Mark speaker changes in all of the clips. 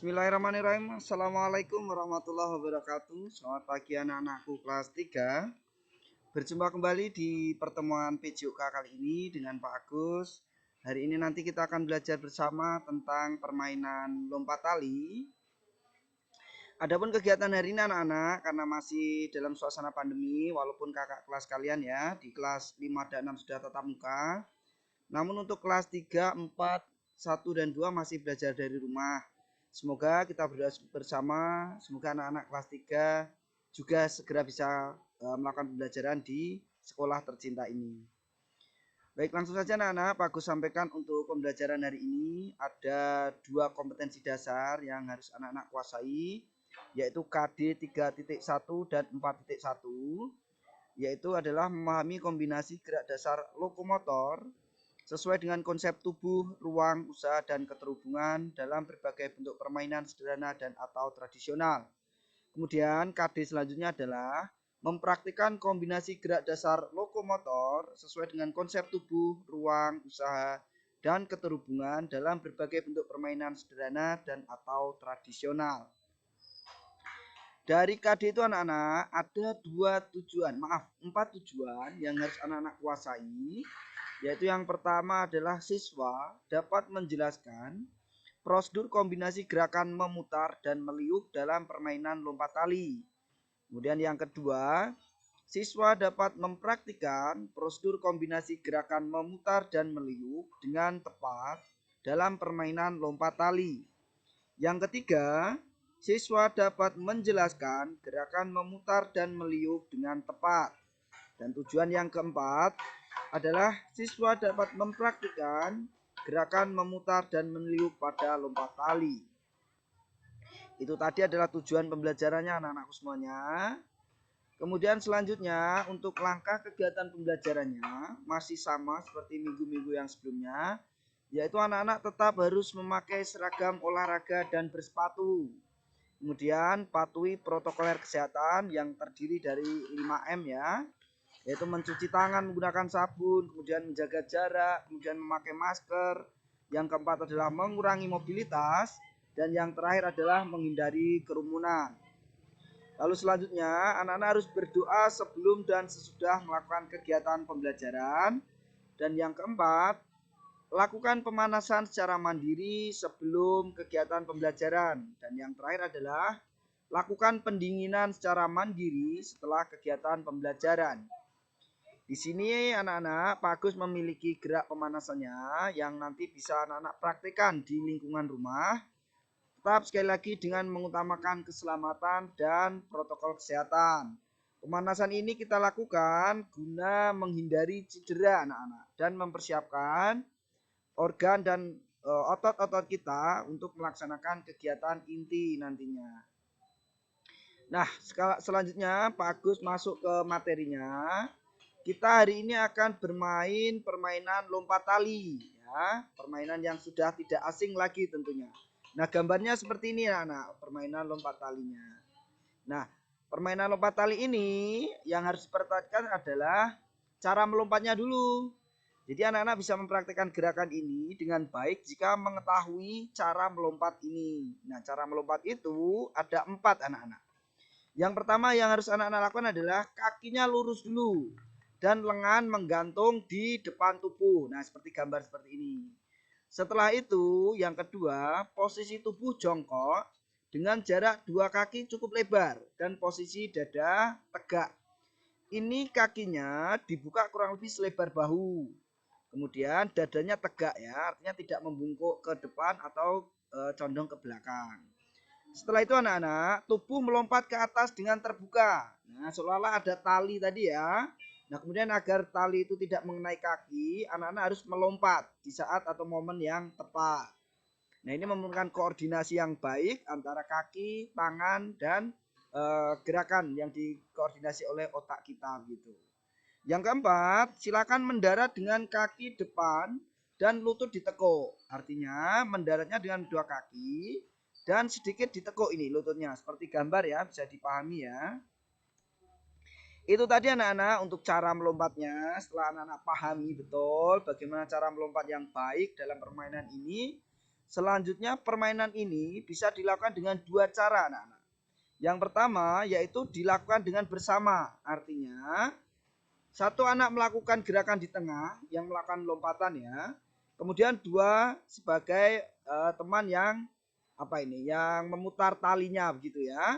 Speaker 1: Bismillahirrahmanirrahim. Assalamualaikum warahmatullahi wabarakatuh. Selamat pagi anak-anakku kelas 3. Berjumpa kembali di pertemuan PJOK kali ini dengan Pak Agus. Hari ini nanti kita akan belajar bersama tentang permainan lompat tali. Adapun kegiatan hari ini anak-anak, karena masih dalam suasana pandemi, walaupun kakak kelas kalian ya di kelas 5 dan 6 sudah tatap muka, namun untuk kelas 3, 4, 1 dan 2 masih belajar dari rumah. Semoga kita berdoa bersama, semoga anak-anak kelas 3 juga segera bisa melakukan pembelajaran di sekolah tercinta ini. Baik, langsung saja anak-anak, Pak Agus sampaikan untuk pembelajaran hari ini ada 2 kompetensi dasar yang harus anak-anak kuasai, yaitu KD 3.1 dan 4.1, yaitu adalah memahami kombinasi gerak dasar lokomotor sesuai dengan konsep tubuh, ruang, usaha, dan keterhubungan dalam berbagai bentuk permainan sederhana dan atau tradisional. Kemudian KD selanjutnya adalah mempraktikkan kombinasi gerak dasar lokomotor sesuai dengan konsep tubuh, ruang, usaha, dan keterhubungan dalam berbagai bentuk permainan sederhana dan atau tradisional. Dari KD itu anak-anak ada 4 tujuan yang harus anak-anak kuasai. Yaitu yang pertama adalah siswa dapat menjelaskan prosedur kombinasi gerakan memutar dan meliuk dalam permainan lompat tali. Kemudian yang kedua, siswa dapat mempraktikkan prosedur kombinasi gerakan memutar dan meliuk dengan tepat dalam permainan lompat tali. Yang ketiga, siswa dapat menjelaskan gerakan memutar dan meliuk dengan tepat. Dan tujuan yang keempat adalah siswa dapat mempraktikkan gerakan memutar dan meliuk pada lompat tali. Itu tadi adalah tujuan pembelajarannya anak-anakku semuanya. Kemudian selanjutnya untuk langkah kegiatan pembelajarannya masih sama seperti minggu-minggu yang sebelumnya, yaitu anak-anak tetap harus memakai seragam olahraga dan bersepatu. Kemudian patuhi protokol kesehatan yang terdiri dari 5M ya, yaitu mencuci tangan menggunakan sabun, kemudian menjaga jarak, kemudian memakai masker. Yang keempat adalah mengurangi mobilitas, dan yang terakhir adalah menghindari kerumunan. Lalu selanjutnya anak-anak harus berdoa sebelum dan sesudah melakukan kegiatan pembelajaran. Dan yang keempat, lakukan pemanasan secara mandiri sebelum kegiatan pembelajaran. Dan yang terakhir adalah lakukan pendinginan secara mandiri setelah kegiatan pembelajaran. Di sini anak-anak Pak Agus memiliki gerak pemanasannya yang nanti bisa anak-anak praktikkan di lingkungan rumah. Tetap sekali lagi dengan mengutamakan keselamatan dan protokol kesehatan. Pemanasan ini kita lakukan guna menghindari cedera anak-anak dan mempersiapkan organ dan otot-otot kita untuk melaksanakan kegiatan inti nantinya. Nah, selanjutnya Pak Agus masuk ke materinya. Kita hari ini akan bermain permainan lompat tali ya, permainan yang sudah tidak asing lagi tentunya. Nah, gambarnya seperti ini anak-anak, permainan lompat talinya. Nah, permainan lompat tali ini yang harus diperhatikan adalah cara melompatnya dulu. Jadi anak-anak bisa mempraktikkan gerakan ini dengan baik jika mengetahui cara melompat ini. Nah, cara melompat itu ada 4 anak-anak. Yang pertama yang harus anak-anak lakukan adalah kakinya lurus dulu dan lengan menggantung di depan tubuh. Nah, seperti gambar seperti ini. Setelah itu, yang kedua, posisi tubuh jongkok dengan jarak 2 kaki cukup lebar dan posisi dada tegak. Ini kakinya dibuka kurang lebih selebar bahu. Kemudian dadanya tegak ya, artinya tidak membungkuk ke depan atau condong ke belakang. Setelah itu anak-anak, tubuh melompat ke atas dengan terbuka. Nah, seolah-olah ada tali tadi ya. Nah, kemudian agar tali itu tidak mengenai kaki, anak-anak harus melompat di saat atau momen yang tepat. Nah, ini memerlukan koordinasi yang baik antara kaki, tangan, dan gerakan yang dikoordinasi oleh otak kita gitu. Yang keempat, silakan mendarat dengan kaki depan dan lutut ditekuk. Artinya mendaratnya dengan 2 kaki dan sedikit ditekuk ini lututnya. Seperti gambar ya, bisa dipahami ya. Itu tadi anak-anak untuk cara melompatnya. Setelah anak-anak pahami betul bagaimana cara melompat yang baik dalam permainan ini, Selanjutnya permainan ini bisa dilakukan dengan dua cara anak-anak. Yang pertama yaitu dilakukan dengan bersama. Artinya satu anak melakukan gerakan di tengah yang melakukan lompatan ya. Kemudian dua sebagai teman yang yang memutar talinya begitu ya.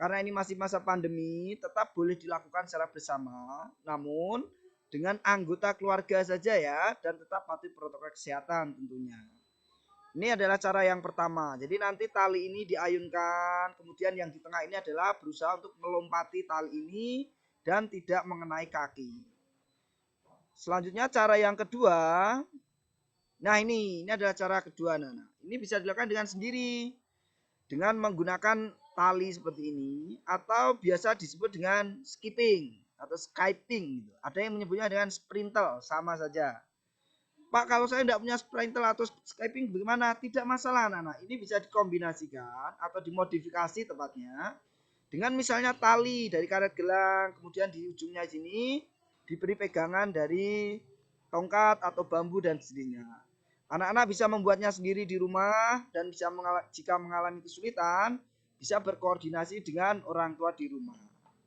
Speaker 1: Karena ini masih masa pandemi, tetap boleh dilakukan secara bersama, namun dengan anggota keluarga saja ya, dan tetap patuhi protokol kesehatan tentunya. Ini adalah cara yang pertama. Jadi nanti tali ini diayunkan, kemudian yang di tengah ini adalah berusaha untuk melompati tali ini dan tidak mengenai kaki. Selanjutnya cara yang kedua. Nah ini adalah cara kedua Nana. Ini bisa dilakukan dengan sendiri. Dengan menggunakan tali seperti ini. Atau biasa disebut dengan skipping atau skiping. Ada yang menyebutnya dengan sprintel, sama saja. Pak, kalau saya tidak punya sprintel atau skipping bagaimana? Tidak masalah anak-anak. Ini bisa dikombinasikan atau dimodifikasi tepatnya. Dengan misalnya tali dari karet gelang, kemudian di ujungnya sini diberi pegangan dari tongkat atau bambu dan sejenisnya. Anak-anak bisa membuatnya sendiri di rumah dan bisa jika mengalami kesulitan, bisa berkoordinasi dengan orang tua di rumah.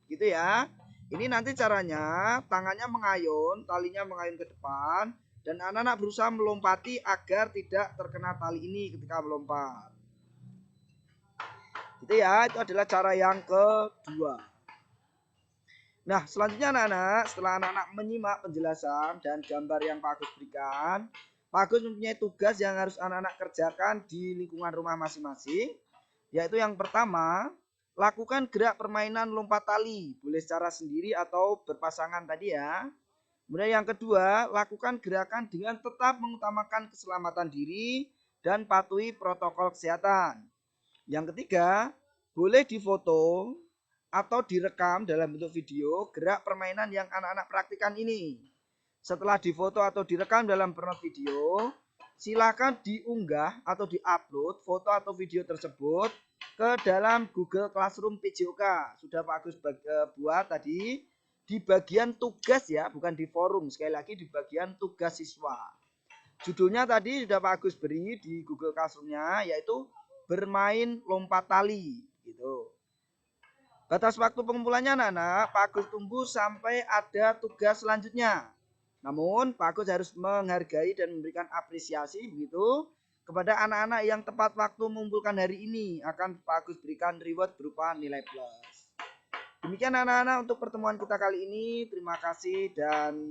Speaker 1: Gitu ya. Ini nanti caranya, tangannya mengayun, talinya mengayun ke depan, dan anak-anak berusaha melompati agar tidak terkena tali ini ketika melompat. Itu ya, itu adalah cara yang kedua. Nah, selanjutnya anak-anak, setelah anak-anak menyimak penjelasan dan gambar yang Pak Agus berikan, Pak Agus mempunyai tugas yang harus anak-anak kerjakan di lingkungan rumah masing-masing, yaitu yang pertama, lakukan gerak permainan lompat tali, boleh secara sendiri atau berpasangan tadi ya. Kemudian yang kedua, lakukan gerakan dengan tetap mengutamakan keselamatan diri dan patuhi protokol kesehatan. Yang ketiga, boleh difoto atau direkam dalam bentuk video gerak permainan yang anak-anak praktikkan ini. Setelah difoto atau direkam dalam bentuk video, silakan diunggah atau diupload foto atau video tersebut ke dalam Google Classroom PJOK. Sudah Pak Agus buat tadi di bagian tugas ya, bukan di forum. Sekali lagi di bagian tugas siswa. Judulnya tadi sudah Pak Agus beri di Google Classroom-nya, yaitu bermain lompat tali gitu. Batas waktu pengumpulannya anak-anak, Pak Agus tunggu sampai ada tugas selanjutnya. Namun Pak Agus harus menghargai dan memberikan apresiasi begitu kepada anak-anak yang tepat waktu mengumpulkan hari ini. Akan Pak Agus berikan reward berupa nilai plus. Demikian anak-anak untuk pertemuan kita kali ini. Terima kasih dan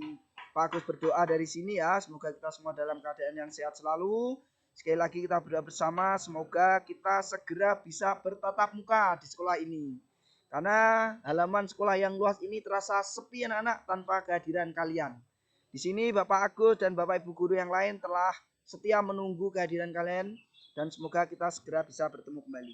Speaker 1: Pak Agus berdoa dari sini ya. Semoga kita semua dalam keadaan yang sehat selalu. Sekali lagi kita berdoa bersama. Semoga kita segera bisa bertatap muka di sekolah ini. Karena halaman sekolah yang luas ini terasa sepi anak-anak tanpa kehadiran kalian. Di sini Bapak Agus dan Bapak Ibu guru yang lain telah setia menunggu kehadiran kalian. Dan semoga kita segera bisa bertemu kembali.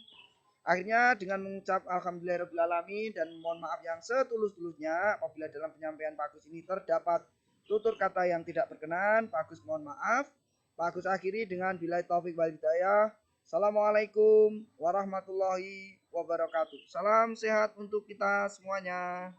Speaker 1: Akhirnya dengan mengucap alhamdulillahirrahmanirrahim dan mohon maaf yang setulus-tulusnya apabila dalam penyampaian Pak Agus ini terdapat tutur kata yang tidak berkenan, Pak Agus mohon maaf. Pak Agus akhiri dengan billahi taufik wal hidayah. Assalamualaikum warahmatullahi wabarakatuh. Salam sehat untuk kita semuanya.